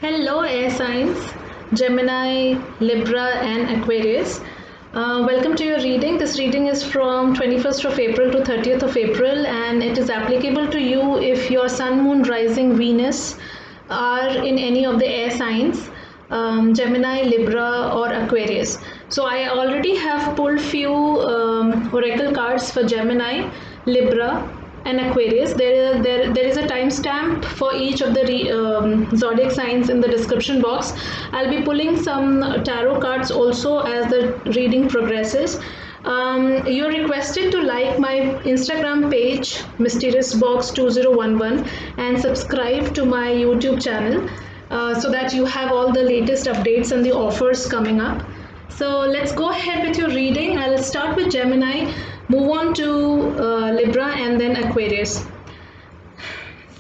Hello, air signs, Gemini, Libra, and Aquarius. Welcome to your reading. This reading is from 21st of April to 30th of April, and it is applicable to you if your Sun, Moon, Rising, Venus are in any of the air signs, Gemini, Libra, or Aquarius. So I already have pulled few oracle cards for Gemini, Libra, and Aquarius. There is a timestamp for each of the zodiac signs in the description box. I'll be pulling some tarot cards also as the reading progresses. You're requested to like my Instagram page Mysterious Box 2011 and subscribe to my YouTube channel so that you have all the latest updates and the offers coming up. So let's go ahead with your reading. I'll start with Gemini, move on to Libra, and then Aquarius.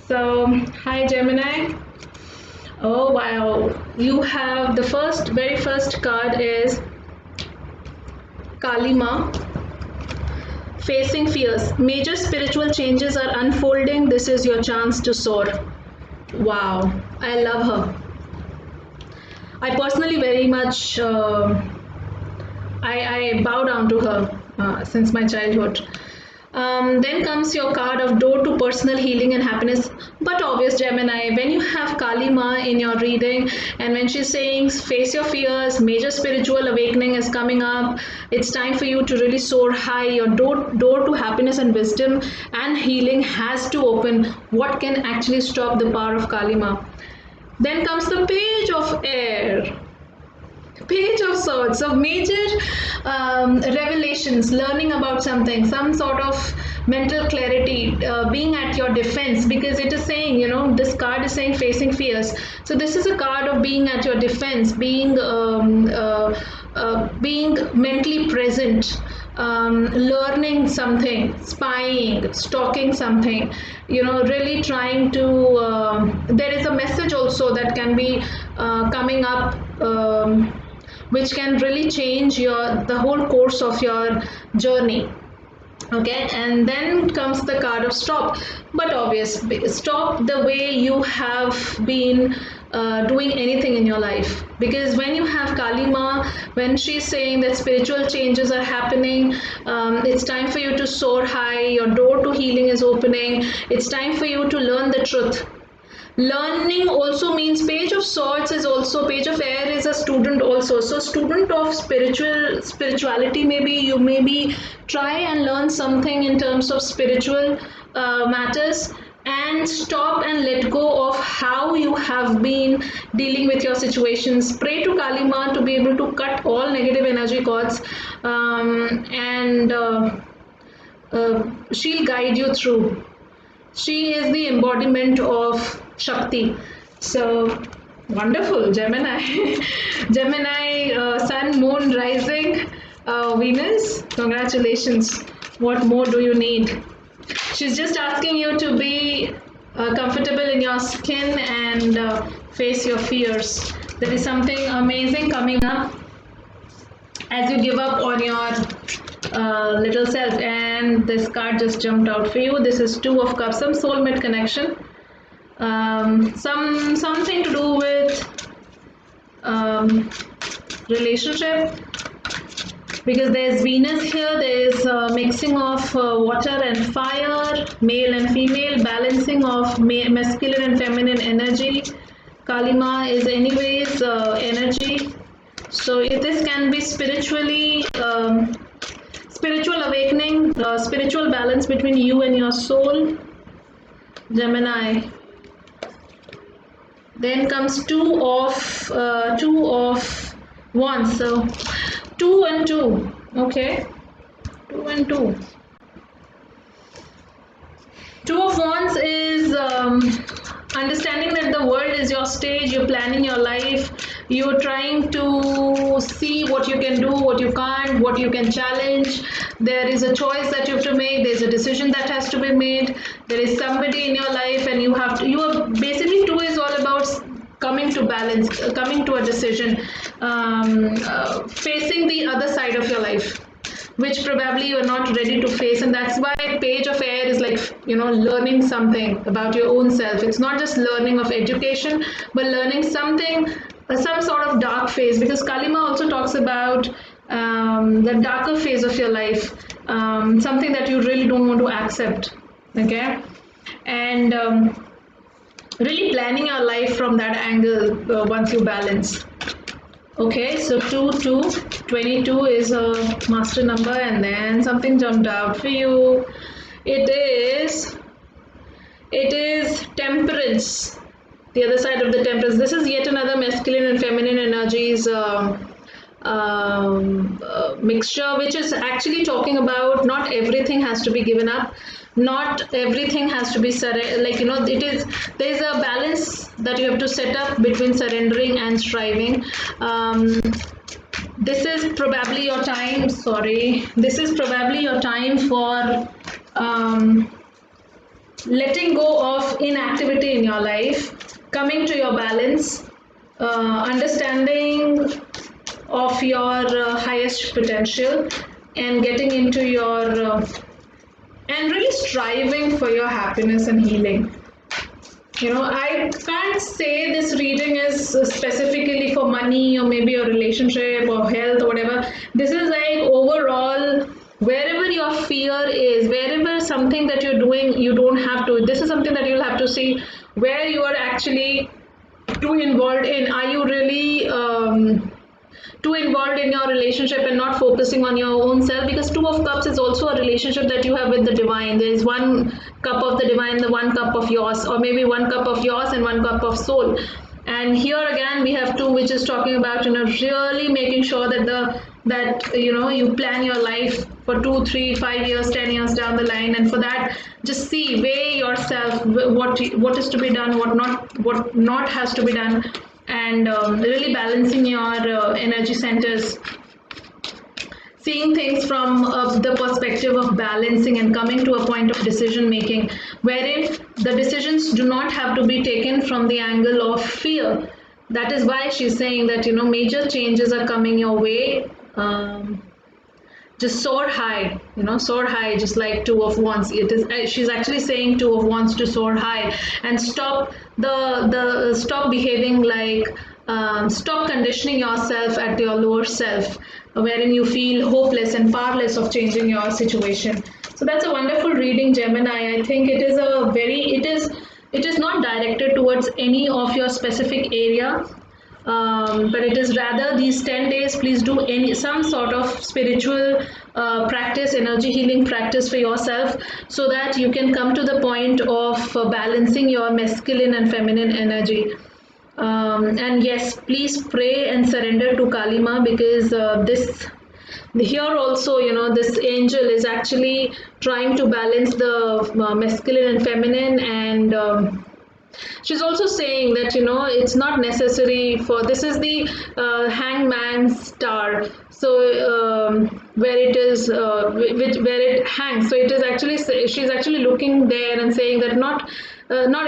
So, hi Gemini. Oh wow, you have the very first card is Kali Ma, facing fears. Major spiritual changes are unfolding. This is your chance to soar. Wow, I love her. I personally very much I bow down to her since my childhood. Then comes your card of door to personal healing and happiness. But obvious Gemini, when you have Kali Ma in your reading and when she's saying face your fears, major spiritual awakening is coming up, it's time for you to really soar high. Your door to happiness and wisdom and healing has to open. What can actually stop the power of Kali Ma? Then comes the page of air. Page of Swords, of major revelations, learning about something, some sort of mental clarity, being at your defense, because it is saying, this card is saying facing fears. So this is a card of being at your defense, being mentally present, learning something, spying, stalking something, really trying to. There is a message also that can be coming up. Which can really change the whole course of your journey. Okay, and then comes the card of stop. But obvious, stop the way you have been doing anything in your life, because when you have Kali Ma, when she's saying that spiritual changes are happening, it's time for you to soar high, your door to healing is opening, it's time for you to learn the truth. Learning also means page of swords is also, page of air is a student also. So student of spirituality, maybe you maybe try and learn something in terms of spiritual matters, and stop and let go of how you have been dealing with your situations. Pray to Kali Ma to be able to cut all negative energy cords, and she'll guide you through. She is the embodiment of Shakti. So wonderful, Gemini. Gemini, Sun, Moon, Rising, Venus. Congratulations. What more do you need? She's just asking you to be comfortable in your skin and face your fears. There is something amazing coming up as you give up on your little self. And this card just jumped out for you. This is Two of Cups, some soulmate connection, something to do with relationship, because there's Venus here, there's mixing of water and fire, male and female, balancing of masculine and feminine energy. Kali Ma is anyways energy. So if this can be spiritually spiritual awakening, spiritual balance between you and your soul, Gemini. Then comes two of wands. So 2 and 2. Okay, 2 and 2. Two of Wands is understanding that the world is your stage, you're planning your life, you're trying to see what you can do, what you can't, what you can challenge. There is a choice that you have to make, there's a decision that has to be made, there is somebody in your life, and you are basically, 2 is all about coming to balance, coming to a decision, facing the other side of your life. which probably you're not ready to face. And that's why Page of Air is like, learning something about your own self. It's not just learning of education, but learning something, some sort of dark phase, because Kalima also talks about the darker phase of your life, something that you really don't want to accept. Okay. And really planning your life from that angle once you balance. Okay, so 22 is a master number, and then something jumped out for you. It is temperance, the other side of the temperance. This is yet another masculine and feminine energies mixture, which is actually talking about not everything has to be given up, not everything has to be there's a balance that you have to set up between surrendering and striving. This is probably your time for letting go of inactivity in your life, coming to your balance, understanding of your highest potential, and getting into your and really striving for your happiness and healing. I can't say this reading is specifically for money or maybe a relationship or health or whatever. This is like overall, wherever your fear is, wherever something that you're doing, you don't have to. This is something that you'll have to see where you are actually too involved in. Are you really too involved in your relationship and not focusing on your own self? Because Two of Cups is also a relationship that you have with the divine. There is one cup of the divine, the one cup of yours, or maybe one cup of yours and one cup of soul. And here again we have two, which is talking about really making sure that you plan your life for 2, 3, 5 years, 10 years down the line. And for that, just weigh yourself, what is to be done, what not has to be done, and really balancing your energy centers, seeing things from the perspective of balancing and coming to a point of decision making, wherein the decisions do not have to be taken from the angle of fear. That is why she's saying that major changes are coming your way. Just soar high, soar high, just like Two of Wands. She's actually saying Two of Wands to soar high and stop stop behaving like, stop conditioning yourself at your lower self, wherein you feel hopeless and powerless of changing your situation. So that's a wonderful reading, Gemini. I think it is not directed towards any of your specific area, but it is rather these 10 days, please do some sort of spiritual practice, energy healing practice for yourself, so that you can come to the point of balancing your masculine and feminine energy. And yes, please pray and surrender to Kalima, because here also, this angel is actually trying to balance the masculine and feminine. And she's also saying that it's not necessary for, this is the hangman star, so where it is where it hangs, so it is actually, she's actually looking there and saying that not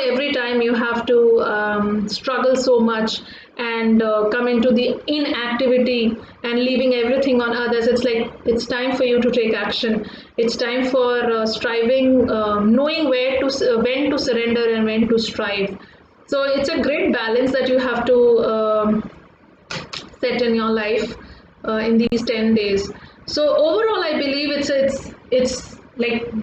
every time you have to struggle so much and come into the inactivity and leaving everything on others. It's like, it's time for you to take action. It's time for striving, knowing when to surrender and when to strive. So it's a great balance that you have to set in your life in these 10 days. So overall, I believe it's like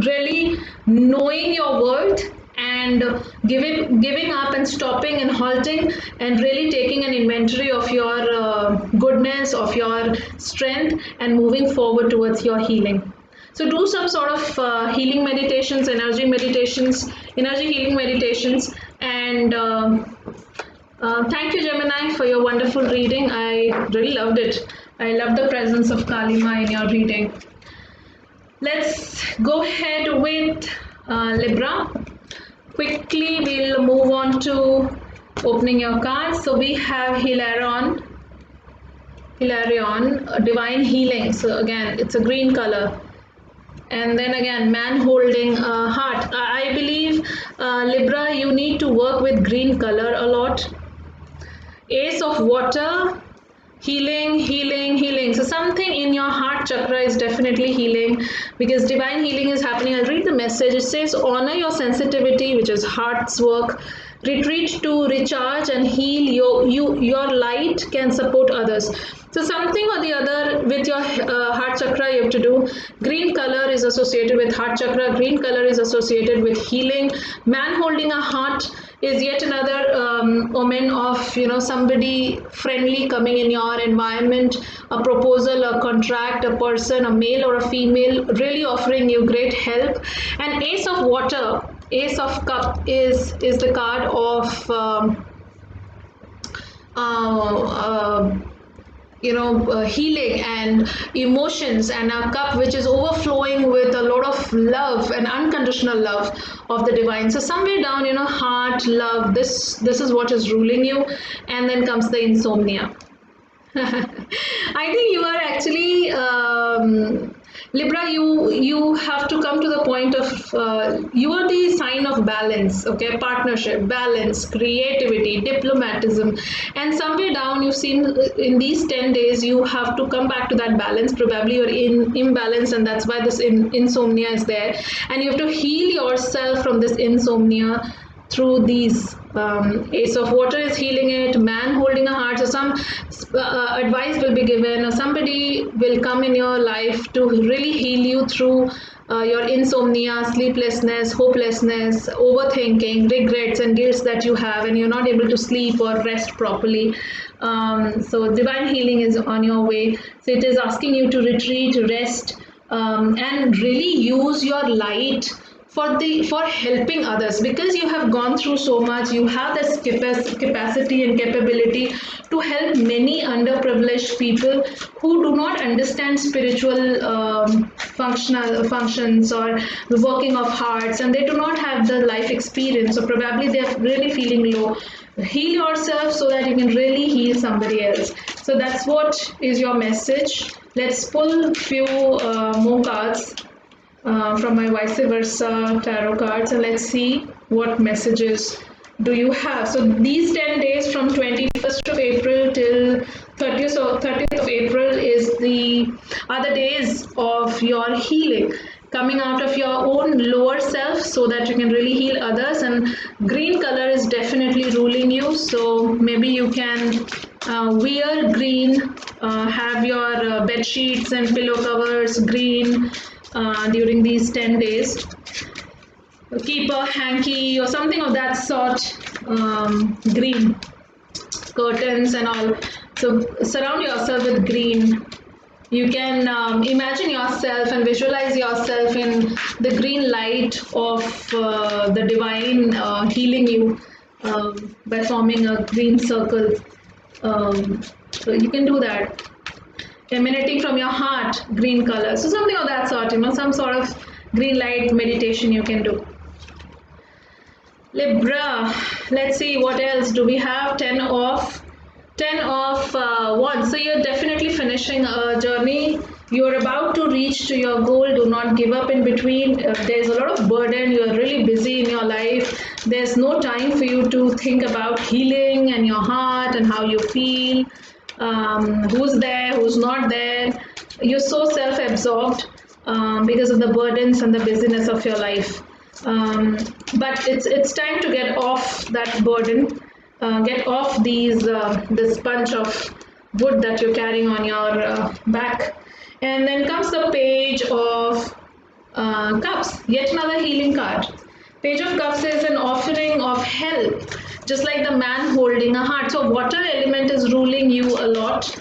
really knowing your worth and giving up and stopping and halting and really taking an inventory of your goodness, of your strength, and moving forward towards your healing. So do some sort of healing meditations, energy healing meditations, and thank you, Gemini, for your wonderful reading. I really loved it. I love the presence of Kalima in your reading. Let's go ahead with Libra. Quickly, we'll move on to opening your cards. So we have Hilarion, divine healing. So again, it's a green color. And then again, man holding a heart. I believe, Libra, you need to work with green color a lot. Ace of water, Healing, healing, healing. So something in your heart chakra is definitely healing, because divine healing is happening. I'll read the message. It says, honor your sensitivity, which is heart's work. Retreat to recharge and heal. Your light can support others. So something or the other with your heart chakra you have to do. Green color is associated with heart chakra. Green color is associated with healing. Man holding a heart is yet another omen of, somebody friendly coming in your environment, a proposal, a contract, a person, a male or a female, really offering you great help. And ace of water, ace of cup is the card of uh, uh, healing and emotions, and a cup which is overflowing with a lot of love and unconditional love of the divine. So somewhere down, heart, love, this is what is ruling you. And then comes the insomnia. I think you are actually Libra. You have to come to the point of you are the sign of balance. Okay, partnership, balance, creativity, diplomatism, and somewhere down you've seen in these 10 days you have to come back to that balance. Probably you're in imbalance, and that's why this insomnia is there. And you have to heal yourself from this insomnia through these. Ace of water is healing it, man holding a heart. So some advice will be given, or somebody will come in your life to really heal you through your insomnia, sleeplessness, hopelessness, overthinking, regrets and guilts that you have, and you're not able to sleep or rest properly. So divine healing is on your way. So it is asking you to retreat, rest, and really use your light for helping others, because you have gone through so much. You have this capacity and capability to help many underprivileged people who do not understand spiritual functions or the working of hearts, and they do not have the life experience, so probably they're really feeling low. Heal yourself so that you can really heal somebody else. So that's what is your message. Let's pull few more cards from my vice versa tarot cards, and let's see what messages do you have. So these 10 days from 21st of April till 30th of April is the other days of your healing, coming out of your own lower self so that you can really heal others. And green color is definitely ruling you, so maybe you can wear green, have your bed sheets and pillow covers green during these 10 days. Keep a hanky or something of that sort, green curtains and all. So surround yourself with green. You can imagine yourself and visualize yourself in the green light of the divine healing you by forming a green circle. So you can do that, emanating from your heart, green color. So something of that sort, some sort of green light meditation you can do. Libra, let's see what else do we have. 10 of Wands. So you're definitely finishing a journey. You're about to reach to your goal. Do not give up in between. There's a lot of burden. You're really busy in your life. There's no time for you to think about healing and your heart and how you feel. Who's there, who's not there. You're so self-absorbed because of the burdens and the busyness of your life. But it's time to get off that burden, get off this bunch of wood that you're carrying on your back. And then comes the Page of Cups, yet another healing card. Page of Cups is an offering of help, just like the man holding a heart. So water element is ruling you a lot,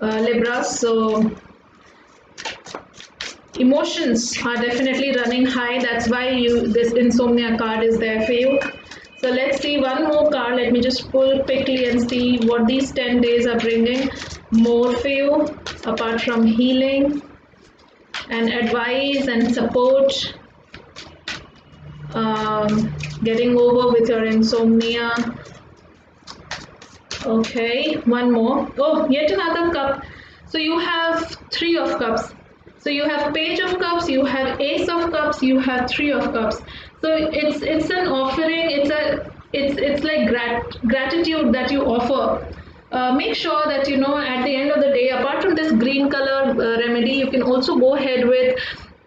Libra. So emotions are definitely running high. That's why this insomnia card is there for you. So let's see one more card. Let me just pull quickly and see what these 10 days are bringing more for you, apart from healing and advice and support, getting over with your insomnia. Okay, one more. Oh, yet another cup. So you have 3 of cups. So you have Page of Cups, you have Ace of Cups, you have 3 of Cups. So it's an offering. it's like gratitude that you offer. Make sure that at the end of the day, apart from this green color remedy, you can also go ahead with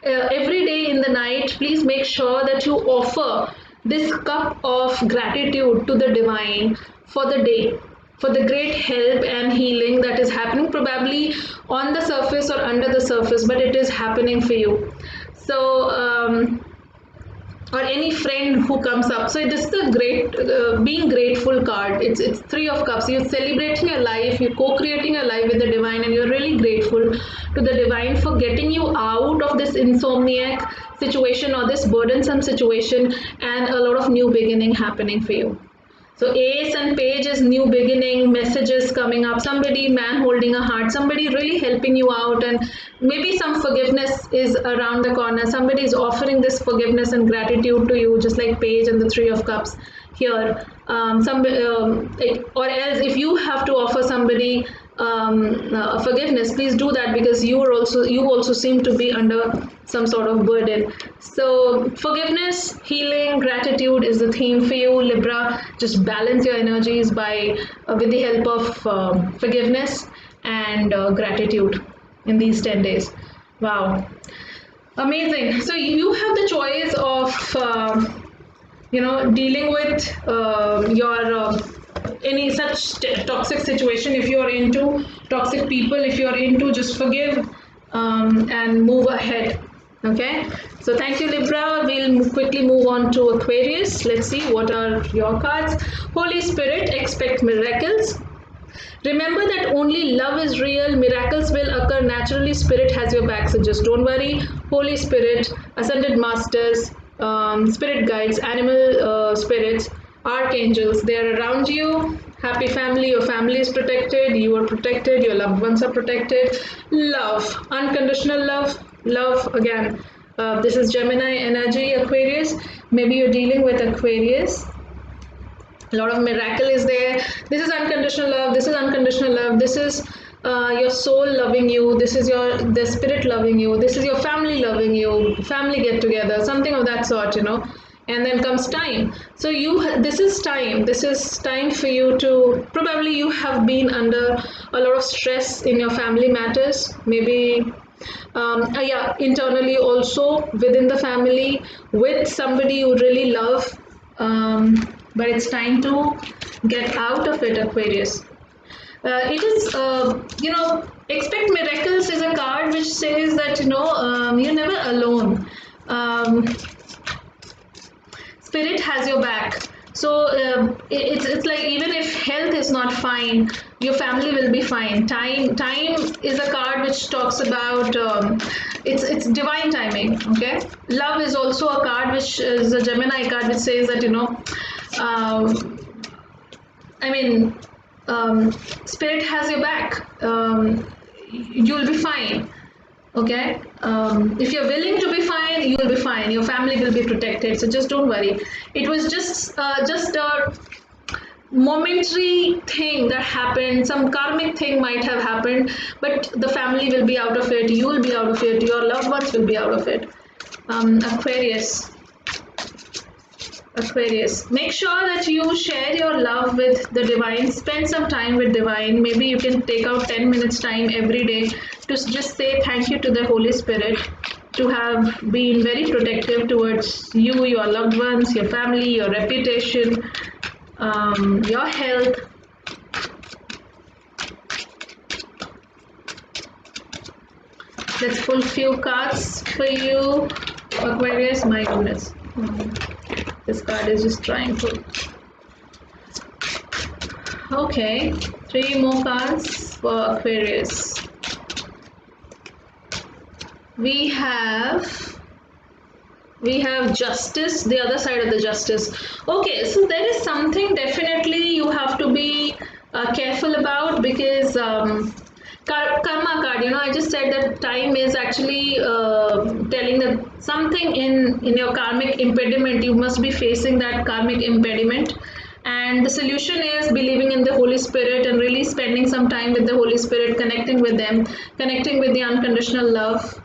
every day in the night. Please make sure that you offer this cup of gratitude to the divine for the day, for the great help and healing that is happening, probably on the surface or under the surface, but it is happening for you. So or any friend who comes up. So this is the great being grateful card. It's three of cups. You're celebrating your life, you're co-creating your life with the divine, and you're really grateful to the divine for getting you out of this insomniac situation or this burdensome situation, and a lot of new beginning happening for you. So Ace and Page is new beginning, messages coming up, somebody man holding a heart, somebody really helping you out, and maybe some forgiveness is around the corner. Somebody is offering this forgiveness and gratitude to you, just like Page and the Three of Cups here. Or else, if you have to offer somebody forgiveness, please do that, because you also seem to be under some sort of burden. So forgiveness, healing, gratitude is the theme for you, Libra. Just balance your energies by with the help of forgiveness and gratitude in these 10 days. Wow, amazing. So you have the choice of dealing with your any such toxic situation. If you're into toxic people, if you're into just forgive and move ahead. Okay, so thank you, Libra. We'll quickly move on to Aquarius. Let's see what are your cards. Holy Spirit, expect miracles. Remember that only love is real. Miracles will occur naturally. Spirit has your back, so just don't worry. Holy Spirit, Ascended Masters, Spirit Guides, Animal Spirits, Archangels, they are around you. Happy family, your family is protected, you are protected, your loved ones are protected. Love, unconditional love, love again. This is Gemini energy, Aquarius. Maybe you're dealing with Aquarius. A lot of miracle is there. This is unconditional love. This is unconditional love. This is your soul loving you. This is the spirit loving you. This is your family loving you. Family get together, something of that sort, And then comes time. So this is time. This is time for you to, probably you have been under a lot of stress in your family matters. Maybe internally also within the family with somebody you really love. But it's time to get out of it, Aquarius. It is, expect miracles is a card which says that, you're never alone. Spirit has your back. So it's like, even if health is not fine, your family will be fine. Time is a card which talks about it's divine timing. Okay, love is also a card which is a Gemini card which says that spirit has your back. You'll be fine. Okay, if you're willing to be fine, you will be fine. Your family will be protected, so just don't worry. It was just a momentary thing that happened. Some karmic thing might have happened, but the family will be out of it. You will be out of it. Your loved ones will be out of it. Aquarius, make sure that you share your love with the divine. Spend some time with divine. Maybe you can take out 10 minutes time every day to just say thank you to the Holy Spirit, to have been very protective towards you, your loved ones, your family, your reputation, your health. Let's pull few cards for you, Aquarius. My goodness. This card is just trying to. Okay, 3 more cards for Aquarius. We have Justice, the other side of the Justice. Okay, so there is something definitely you have to be careful about, because karma card, I just said that time is actually telling that something in your karmic impediment, you must be facing that karmic impediment, and the solution is believing in the Holy Spirit and really spending some time with the Holy Spirit, connecting with them, connecting with the unconditional love,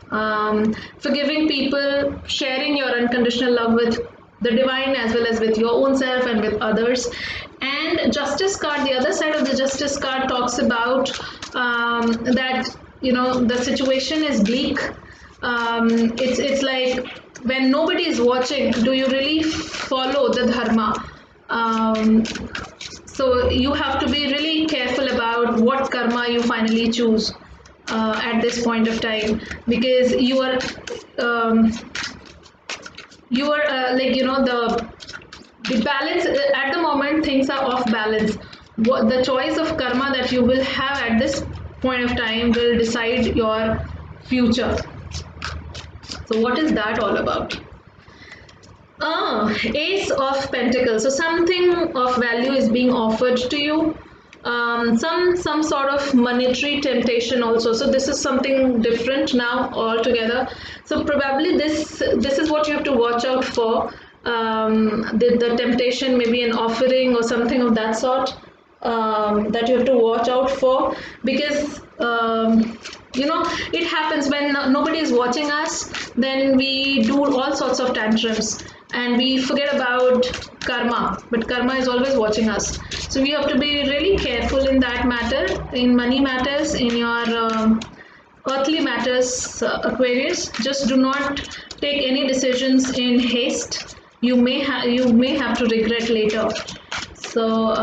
forgiving people, sharing your unconditional love with the divine as well as with your own self and with others. And justice card, the other side of the justice card talks about that the situation is bleak. It's like when nobody is watching, do you really follow the dharma? So you have to be really careful about what karma you finally choose at this point of time, because you are the balance at the moment, things are off balance. What the choice of karma that you will have at this point of time will decide your future. So what is that all about? Ace of Pentacles. So something of value is being offered to you. Some sort of monetary temptation also. So this is something different now altogether. So probably this is what you have to watch out for. The temptation, maybe an offering or something of that sort, that you have to watch out for, because it happens when nobody is watching us, then we do all sorts of tantrums and we forget about karma, but karma is always watching us. So we have to be really careful in that matter, in money matters, in your earthly matters, Aquarius. Just do not take any decisions in haste. You may have to regret later. So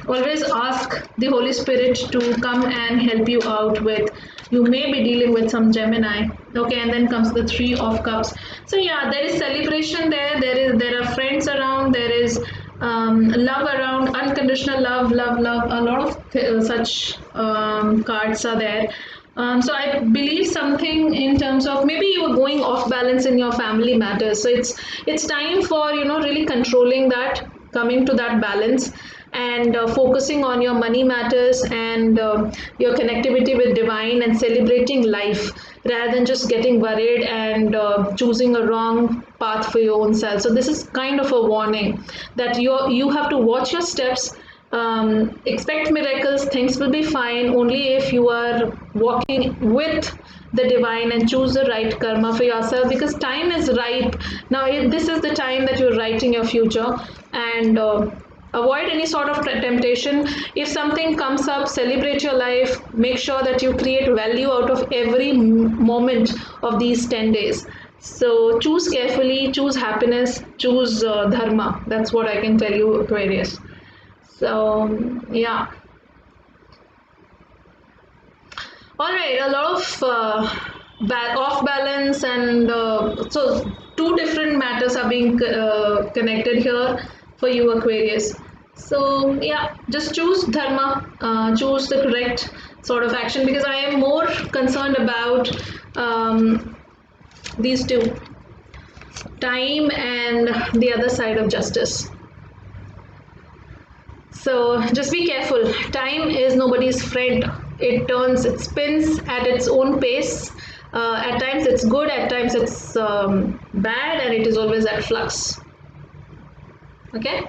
always ask the Holy Spirit to come and help you out with. You may be dealing with some Gemini. Okay, and then comes the Three of Cups. So yeah, there is celebration there. There are friends around. There is love around, unconditional love. A lot of such cards are there. So I believe something in terms of maybe you are going off balance in your family matters. So it's time for really controlling that, coming to that balance, and focusing on your money matters and your connectivity with divine, and celebrating life rather than just getting worried and choosing a wrong path for your own self. So this is kind of a warning that you have to watch your steps. Expect miracles, things will be fine only if you are walking with the divine and choose the right karma for yourself, because time is ripe now. This is the time that you're writing your future, and avoid any sort of temptation. If something comes up, celebrate your life, make sure that you create value out of every moment of these 10 days. So choose carefully, choose happiness, choose dharma. That's what I can tell you, Aquarius. So yeah, all right, a lot of off balance, and so two different matters are being connected here for you, Aquarius. So yeah, just choose dharma, choose the correct sort of action, because I am more concerned about these two, time and the other side of justice. So just be careful. Time is nobody's friend. It spins at its own pace. At times it's good, at times it's bad, and it is always at flux. Okay?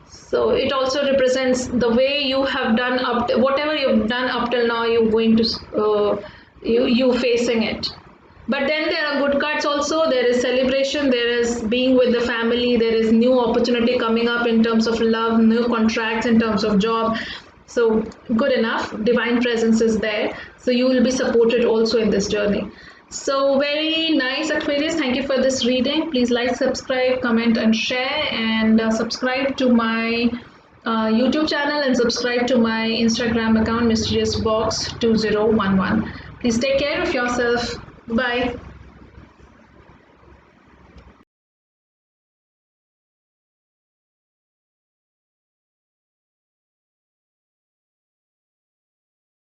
So it also represents the way you have done whatever you've done up till now, you're going to, you facing it. But then there are good cards also. There is celebration, there is being with the family, there is new opportunity coming up in terms of love, new contracts in terms of job. So good enough, divine presence is there. So you will be supported also in this journey. So very nice, Aquarius. Thank you for this reading. Please like, subscribe, comment and share, and subscribe to my YouTube channel, and subscribe to my Instagram account, mysteriousbox2011. Please take care of yourself. Bye.